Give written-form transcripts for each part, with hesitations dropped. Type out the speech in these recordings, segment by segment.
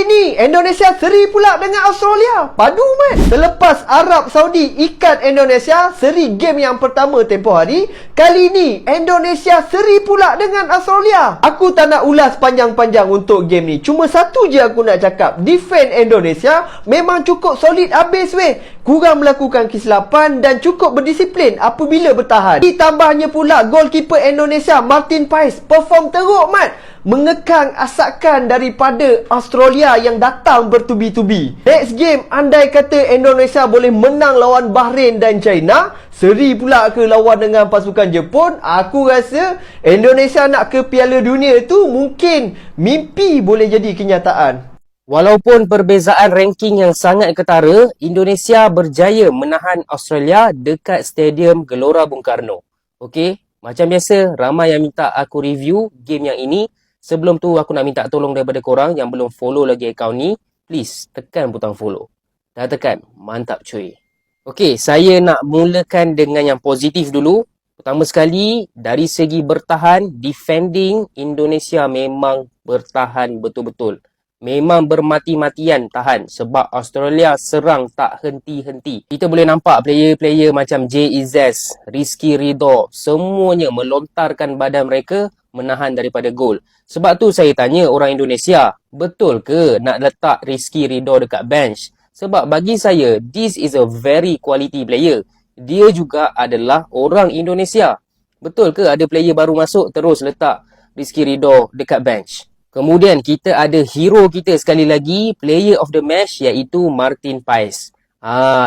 Kali ni Indonesia seri pula dengan Australia. Padu man. Selepas Arab Saudi ikat Indonesia seri game yang pertama tempoh hari, kali ni Indonesia seri pula dengan Australia. Aku tak nak ulas panjang-panjang untuk game ni. Cuma satu je aku nak cakap. Defend Indonesia memang cukup solid habis weh. Kurang melakukan kesilapan dan cukup berdisiplin apabila bertahan. Ditambahnya pula goalkeeper Indonesia Martin Paes perform teruk mat, mengekang asakan daripada Australia yang datang bertubi-tubi. Next game, andai kata Indonesia boleh menang lawan Bahrain dan China, seri pula ke lawan dengan pasukan Jepun, aku rasa Indonesia nak ke Piala Dunia tu mungkin mimpi boleh jadi kenyataan. Walaupun perbezaan ranking yang sangat ketara, Indonesia berjaya menahan Australia dekat Stadium Gelora Bung Karno. Okey, macam biasa, ramai yang minta aku review game yang ini. Sebelum tu, aku nak minta tolong daripada korang yang belum follow lagi akaun ni. Please, tekan butang follow. Dah tekan? Mantap cuy. Okey, saya nak mulakan dengan yang positif dulu. Pertama sekali, dari segi bertahan, defending, Indonesia memang bertahan betul-betul. Memang bermati-matian tahan sebab Australia serang tak henti-henti. Kita boleh nampak player-player macam Jay Izzez, Rizky Ridho, semuanya melontarkan badan mereka menahan daripada gol. Sebab tu saya tanya orang Indonesia, betul ke nak letak Rizky Ridho dekat bench? Sebab bagi saya, this is a very quality player. Dia juga adalah orang Indonesia. Betul ke ada player baru masuk terus letak Rizky Ridho dekat bench? Kemudian kita ada hero kita sekali lagi, player of the match, iaitu Martin Paes.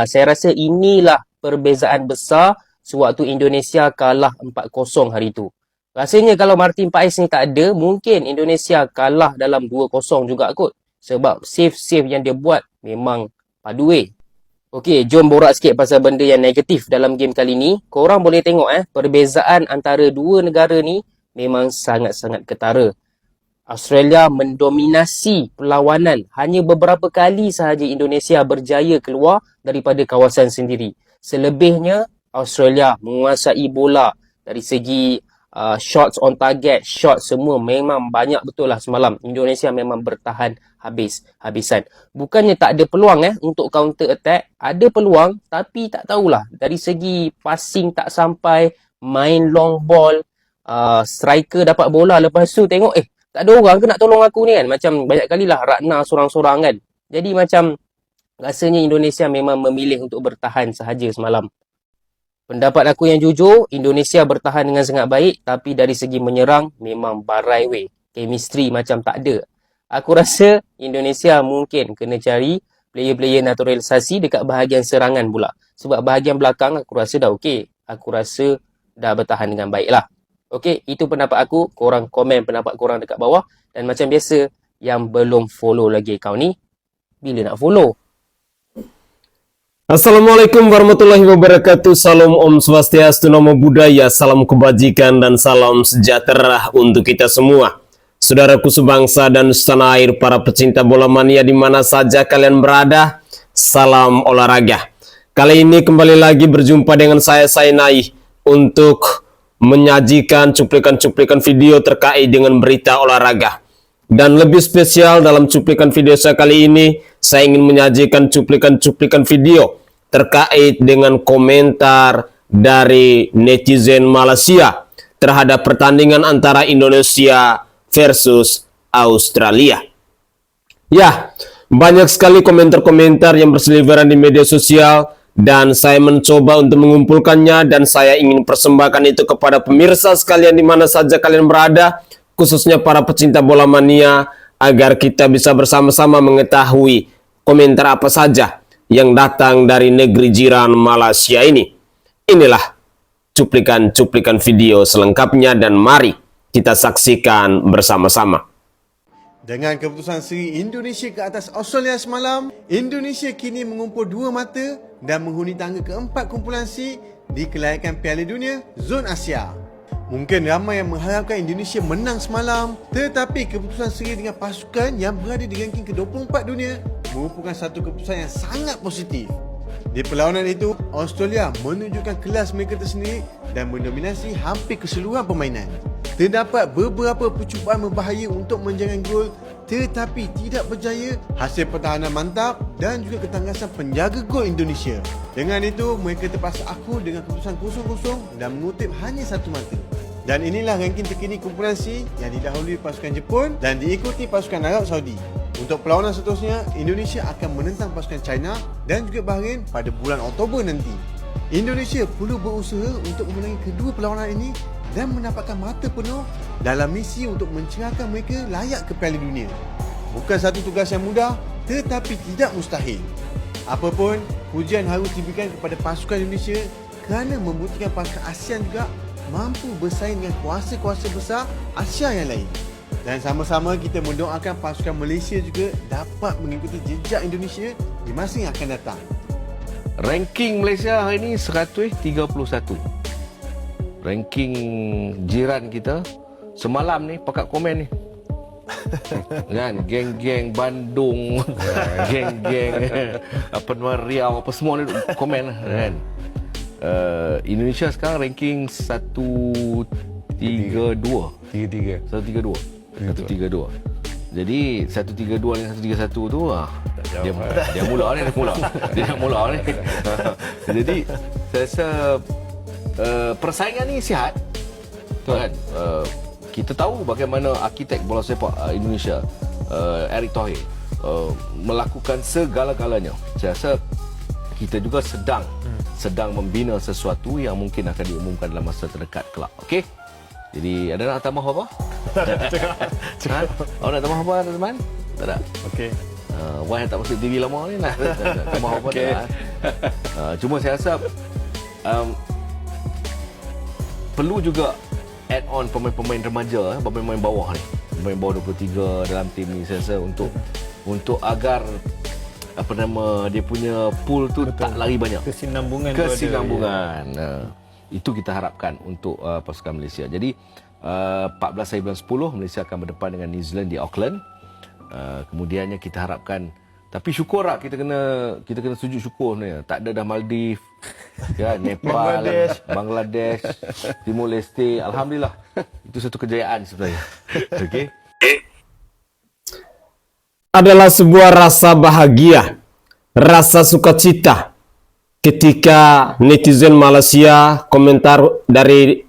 Saya rasa inilah perbezaan besar sewaktu Indonesia kalah 4-0 hari tu. Rasanya kalau Martin Paes ni tak ada, mungkin Indonesia kalah dalam 2-0 juga kot. Sebab save-save yang dia buat memang padu weh. Okey, jom borak sikit pasal benda yang negatif dalam game kali ni. Korang boleh tengok perbezaan antara dua negara ni memang sangat-sangat ketara. Australia mendominasi perlawanan. Hanya beberapa kali sahaja Indonesia berjaya keluar daripada kawasan sendiri. Selebihnya, Australia menguasai bola dari segi shots on target, shots semua memang banyak betul lah semalam. Indonesia memang bertahan habis-habisan. Bukannya tak ada peluang untuk counter attack. Ada peluang tapi tak tahulah. Dari segi passing tak sampai, main long ball, striker dapat bola lepas tu tengok tak ada orang ke nak tolong aku ni kan. Macam banyak kali lah Ratna sorang-sorang kan. Jadi macam rasanya Indonesia memang memilih untuk bertahan sahaja semalam. Pendapat aku yang jujur, Indonesia bertahan dengan sangat baik. Tapi dari segi menyerang memang barai weh. Chemistry macam tak ada. Aku rasa Indonesia mungkin kena cari player-player naturalisasi dekat bahagian serangan pula. Sebab bahagian belakang aku rasa dah okey. Aku rasa dah bertahan dengan baik lah. Okey, itu pendapat aku. Korang komen pendapat korang dekat bawah. Dan macam biasa, yang belum follow lagi akaun ni, bila nak follow? Assalamualaikum warahmatullahi wabarakatuh. Salam Om Swastiastu, Namo Buddhaya, salam kebajikan dan salam sejahtera untuk kita semua. Saudaraku sebangsa dan setanah air, para pecinta bola mania di mana saja kalian berada, salam olahraga. Kali ini kembali lagi berjumpa dengan saya Nai untuk menyajikan cuplikan-cuplikan video terkait dengan berita olahraga. Dan lebih spesial dalam cuplikan video saya kali ini, saya ingin menyajikan cuplikan-cuplikan video terkait dengan komentar dari netizen Malaysia terhadap pertandingan antara Indonesia versus Australia. Ya, banyak sekali komentar-komentar yang berseliweran di media sosial, dan saya mencoba untuk mengumpulkannya dan saya ingin persembahkan itu kepada pemirsa sekalian di mana saja kalian berada, khususnya para pecinta bola mania, agar kita bisa bersama-sama mengetahui komentar apa saja yang datang dari negeri jiran Malaysia ini. Inilah cuplikan-cuplikan video selengkapnya dan mari kita saksikan bersama-sama. Dengan keputusan seri Indonesia ke atas Australia semalam, Indonesia kini mengumpul dua mata dan menghuni tangga keempat kumpulan C di kelayakan Piala Dunia Zon Asia. Mungkin ramai yang mengharapkan Indonesia menang semalam, tetapi keputusan seri dengan pasukan yang berada di ranking ke-24 dunia merupakan satu keputusan yang sangat positif. Di perlawanan itu, Australia menunjukkan kelas mereka tersendiri dan mendominasi hampir keseluruhan permainan. Terdapat beberapa percubaan berbahaya untuk menjaring gol, tetapi tidak berjaya, hasil pertahanan mantap dan juga ketangkasan penjaga gol Indonesia. Dengan itu, mereka terpaksa akur dengan keputusan 0-0 dan mengutip hanya satu mata. Dan inilah ranking terkini kumpulan C yang didahului pasukan Jepun dan diikuti pasukan Arab Saudi. Untuk perlawanan seterusnya, Indonesia akan menentang pasukan China dan juga Bahrain pada bulan Oktober nanti. Indonesia perlu berusaha untuk memenangi kedua perlawanan ini dan mendapatkan mata penuh dalam misi untuk mencerahkan mereka layak ke Piala Dunia. Bukan satu tugas yang mudah, tetapi tidak mustahil. Apapun, pujian harus diberikan kepada pasukan Indonesia kerana membuktikan pasukan ASEAN juga mampu bersaing dengan kuasa-kuasa besar Asia yang lain. Dan sama-sama kita mendoakan pasukan Malaysia juga dapat mengikuti jejak Indonesia di masa yang akan datang. Ranking Malaysia hari ini 131. Ranking jiran kita semalam ni pakat komen ni. Kan geng-geng Bandung, geng-geng apa nama Riau apa semua ni komen lah kan. Indonesia sekarang ranking 132. 132. Jadi 132 dengan 131 tu dia mula ni. Jadi saya rasa persaingan ni sihat. Kan? Kita tahu bagaimana arkitek bola sepak Indonesia, Erick Thohir, melakukan segala-galanya. Saya rasa kita juga sedang membina sesuatu yang mungkin akan diumumkan dalam masa terdekat kelak. Okey? Jadi ada nak tambah apa? Awak nak tambah apa, teman? Tak ada. Okey. Wah, tak masuk TV lama ni nak tambah apa tak? Cuma saya rasa perlu juga add on pemain-pemain remaja, pemain-pemain bawah ni. Pemain bawah 23 dalam tim ni saya rasa untuk agar apa nama dia punya pool tu tak lari banyak. Kesinambungan. Itu kita harapkan untuk pasukan Malaysia. Jadi 14 hari bulan 10 Malaysia akan berdepan dengan New Zealand di Auckland. Kemudiannya kita harapkan, tapi syukur lah kita kena sujud syukur ni. Tak ada dah Maldives, ya, Nepal, Bangladesh, Timor Leste. Alhamdulillah. Itu satu kejayaan sebenarnya. Okey. Adalah sebuah rasa bahagia, rasa sukacita ketika netizen Malaysia, komentar dari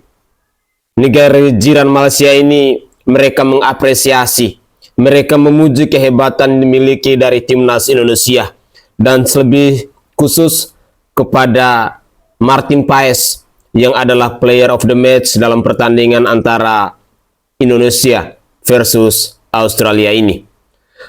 negara jiran Malaysia ini, mereka mengapresiasi, mereka memuji kehebatan dimiliki dari timnas Indonesia dan lebih khusus kepada Martin Paes yang adalah player of the match dalam pertandingan antara Indonesia versus Australia ini.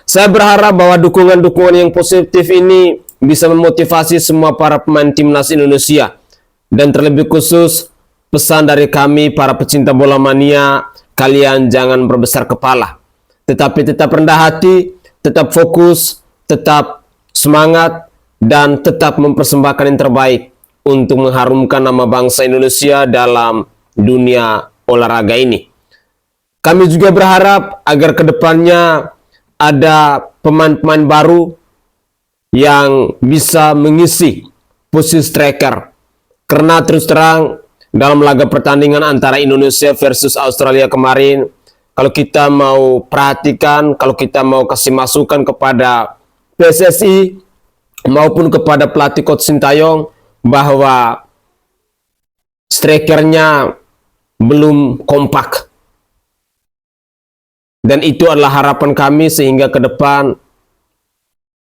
Saya berharap bahwa dukungan-dukungan yang positif ini bisa memotivasi semua para pemain timnas Indonesia. Dan terlebih khusus pesan dari kami para pecinta bola mania, kalian jangan berbesar kepala, tetapi tetap rendah hati, tetap fokus, tetap semangat, dan tetap mempersembahkan yang terbaik untuk mengharumkan nama bangsa Indonesia dalam dunia olahraga ini. Kami juga berharap agar kedepannya ada pemain-pemain baru yang bisa mengisi posisi striker. Karena terus terang dalam laga pertandingan antara Indonesia versus Australia kemarin, kalau kita mau perhatikan, kalau kita mau kasih masukan kepada PSSI maupun kepada pelatih Coach Sintayong bahwa strikernya belum kompak. Dan itu adalah harapan kami sehingga ke depan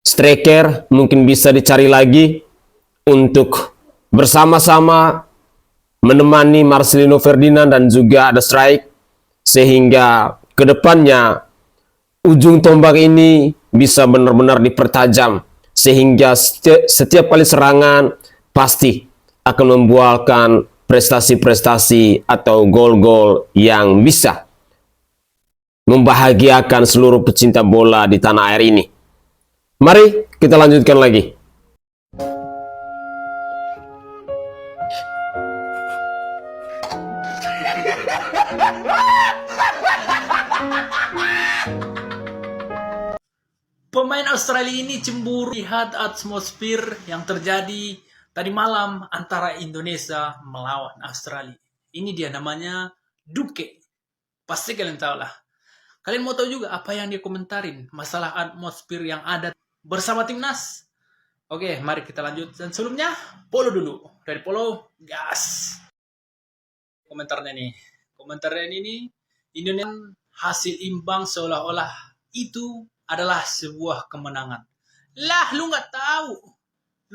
striker mungkin bisa dicari lagi untuk bersama-sama menemani Marcelino Ferdinand dan juga ada strike, sehingga ke depannya ujung tombak ini bisa benar-benar dipertajam sehingga setiap kali serangan pasti akan membuahkan prestasi-prestasi atau gol-gol yang bisa membahagiakan seluruh pecinta bola di tanah air ini. Mari kita lanjutkan lagi. Pemain Australia ini cemburu lihat atmosfer yang terjadi tadi malam antara Indonesia melawan Australia. Ini dia namanya Duke. Pasti kalian tahu lah. Kalian mau tahu juga apa yang dia komentarin masalah atmosfer yang ada bersama timnas? Oke, mari kita lanjut. Dan sebelumnya, follow dulu. Dari follow, gas. Komentarnya ini, Indonesia hasil imbang seolah-olah itu adalah sebuah kemenangan. Lah, lu nggak tahu.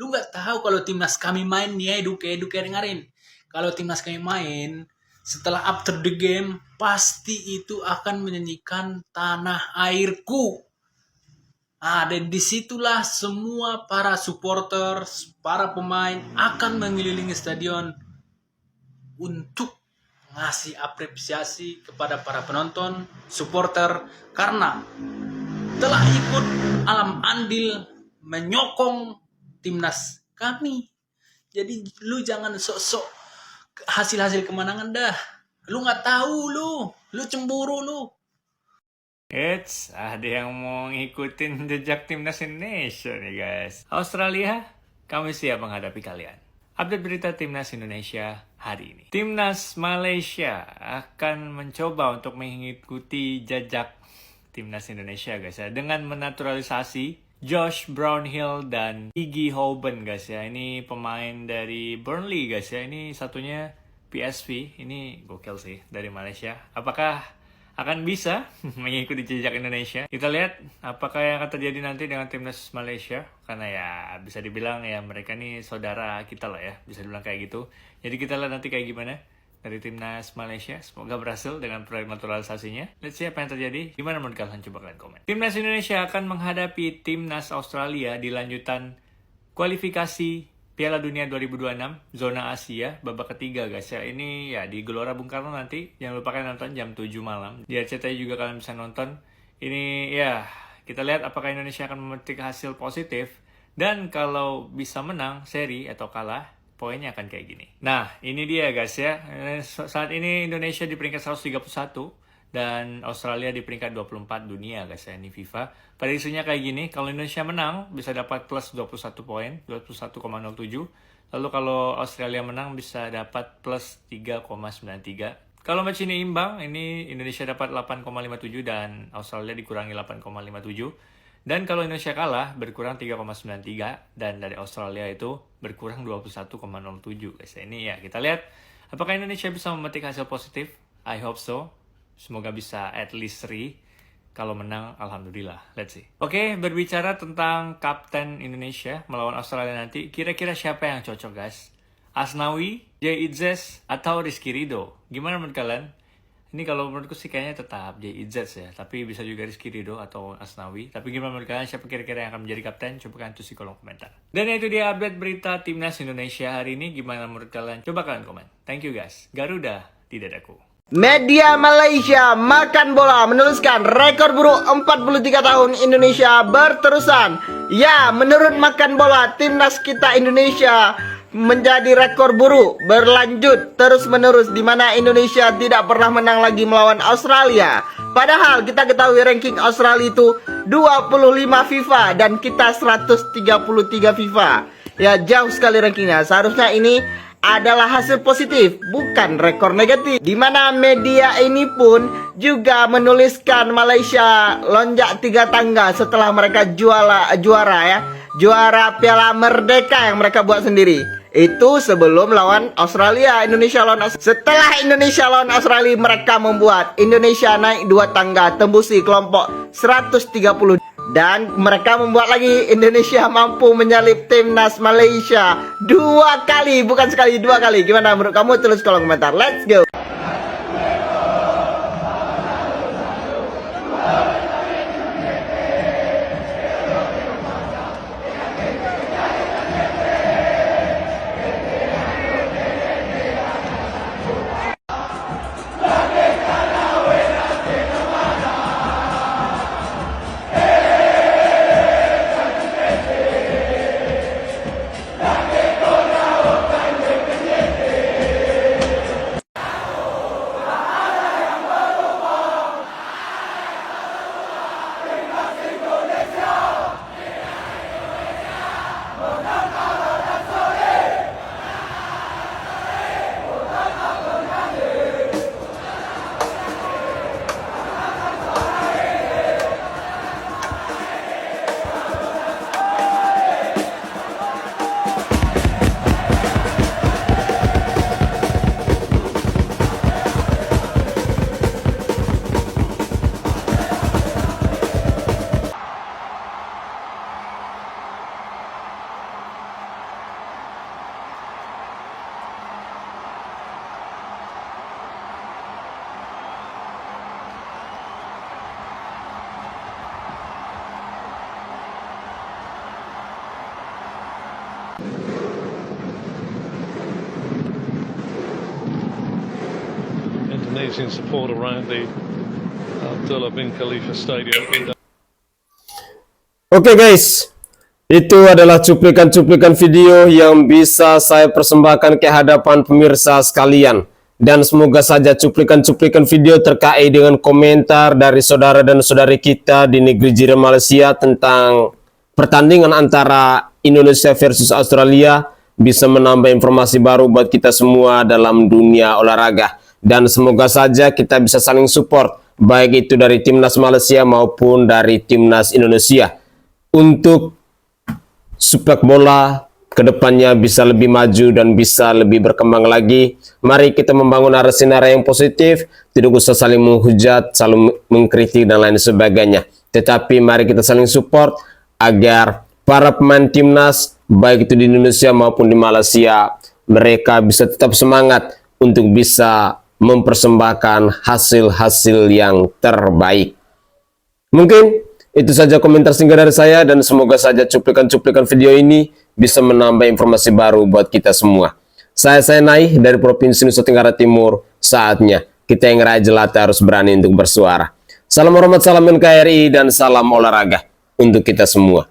Lu nggak tahu kalau timnas kami main nih, Eduke dengerin. Kalau timnas kami main, setelah after the game, pasti itu akan menyanyikan Tanah Airku. Dan disitulah semua para supporter, para pemain akan mengelilingi stadion untuk ngasih apresiasi kepada para penonton, supporter, karena telah ikut alam andil menyokong timnas kami. Jadi lu jangan sok-sok hasil-hasil kemenangan dah. Lu nggak tahu lu cemburu lu. Eits, ada yang mau ngikutin jejak timnas Indonesia nih guys. Australia, kami siap menghadapi kalian. Update berita timnas Indonesia hari ini. Timnas Malaysia akan mencoba untuk mengikuti jejak timnas Indonesia guys ya, dengan menaturalisasi Josh Brownhill dan Iggy Hoban guys ya. Ini pemain dari Burnley guys ya. Ini satunya PSV. Ini gokil sih dari Malaysia. Apakah akan bisa mengikuti jejak Indonesia? Kita lihat apakah yang akan terjadi nanti dengan timnas Malaysia. Karena ya bisa dibilang ya mereka nih saudara kita lah ya. Bisa dibilang kayak gitu. Jadi kita lihat nanti kayak gimana dari timnas Malaysia. Semoga berhasil dengan proyek naturalisasinya. Let's see apa yang terjadi. Gimana menurut kalian? Coba kalian komen. Timnas Indonesia akan menghadapi timnas Australia di lanjutan kualifikasi Piala Dunia 2026 zona Asia babak ketiga guys ya. Ini ya di Gelora Bung Karno nanti. Jangan lupa kalian nonton jam 7 malam. Di RCTI juga kalian bisa nonton. Ini ya kita lihat apakah Indonesia akan memetik hasil positif. Dan kalau bisa menang seri atau kalah, poinnya akan kayak gini. Nah, ini dia guys ya. Saat ini Indonesia di peringkat 131 dan Australia di peringkat 24 dunia guys ya. Ini FIFA. Prediksinya kayak gini, kalau Indonesia menang bisa dapat plus 21 poin, 21,07. Lalu kalau Australia menang bisa dapat plus 3,93. Kalau match ini imbang, ini Indonesia dapat 8,57 dan Australia dikurangi 8,57. Dan kalau Indonesia kalah, berkurang 3,93 dan dari Australia itu berkurang 21,07 guys. Ini ya kita lihat apakah Indonesia bisa memetik hasil positif. I hope so. Semoga bisa at least 3. Kalau menang, alhamdulillah. Let's see. Oke, berbicara tentang kapten Indonesia melawan Australia nanti, kira-kira siapa yang cocok guys? Asnawi, Jay Itzes, atau Rizky Ridho? Gimana menurut kalian? Ini kalau menurutku sih kayaknya tetap Jay Itzes ya, tapi bisa juga Rizky Ridho atau Asnawi. Tapi gimana menurut kalian? Siapa kira-kira yang akan menjadi kapten? Coba kalian tulis di kolom komentar. Dan itu dia update berita timnas Indonesia hari ini. Gimana menurut kalian? Coba kalian komen. Thank you guys. Garuda di dadaku. Media Malaysia Makan Bola menuliskan rekor buruk 43 tahun Indonesia berterusan. Ya, menurut Makan Bola, timnas kita Indonesia menjadi rekor buruk berlanjut terus-menerus di mana Indonesia tidak pernah menang lagi melawan Australia. Padahal kita ketahui ranking Australia itu 25 FIFA dan kita 133 FIFA. Ya, jauh sekali rankingnya. Seharusnya ini adalah hasil positif, bukan rekor negatif. Di mana media ini pun juga menuliskan Malaysia lonjak 3 tangga setelah mereka juara Piala Merdeka yang mereka buat sendiri. Itu sebelum lawan Australia. Setelah Indonesia lawan Australia, mereka membuat Indonesia naik 2 tangga tembusi kelompok 130. Dan mereka membuat lagi Indonesia mampu menyalip timnas Malaysia 2 kali, bukan sekali, 2 kali. Gimana menurut kamu? Tulis kolom komentar. Let's go. amazing support around the Abdullah bin Khalifa Stadium. Oke guys, itu adalah cuplikan-cuplikan video yang bisa saya persembahkan ke hadapan pemirsa sekalian. Dan semoga saja cuplikan-cuplikan video terkait dengan komentar dari saudara dan saudari kita di negeri jiran Malaysia tentang pertandingan antara Indonesia versus Australia bisa menambah informasi baru buat kita semua dalam dunia olahraga. Dan semoga saja kita bisa saling support, baik itu dari timnas Malaysia maupun dari timnas Indonesia, untuk sepak bola kedepannya bisa lebih maju dan bisa lebih berkembang lagi. Mari kita membangun narasi-narasi yang positif, tidak usah saling menghujat, saling mengkritik dan lain sebagainya. Tetapi mari kita saling support agar para pemain timnas, baik itu di Indonesia maupun di Malaysia, mereka bisa tetap semangat untuk bisa mempersembahkan hasil-hasil yang terbaik. Mungkin itu saja komentar singkat dari saya, dan semoga saja cuplikan-cuplikan video ini bisa menambah informasi baru buat kita semua. Saya Nai dari Provinsi Nusa Tenggara Timur. Saatnya kita yang raja jelata harus berani untuk bersuara. Salam hormat, salam NKRI, dan salam olahraga untuk kita semua.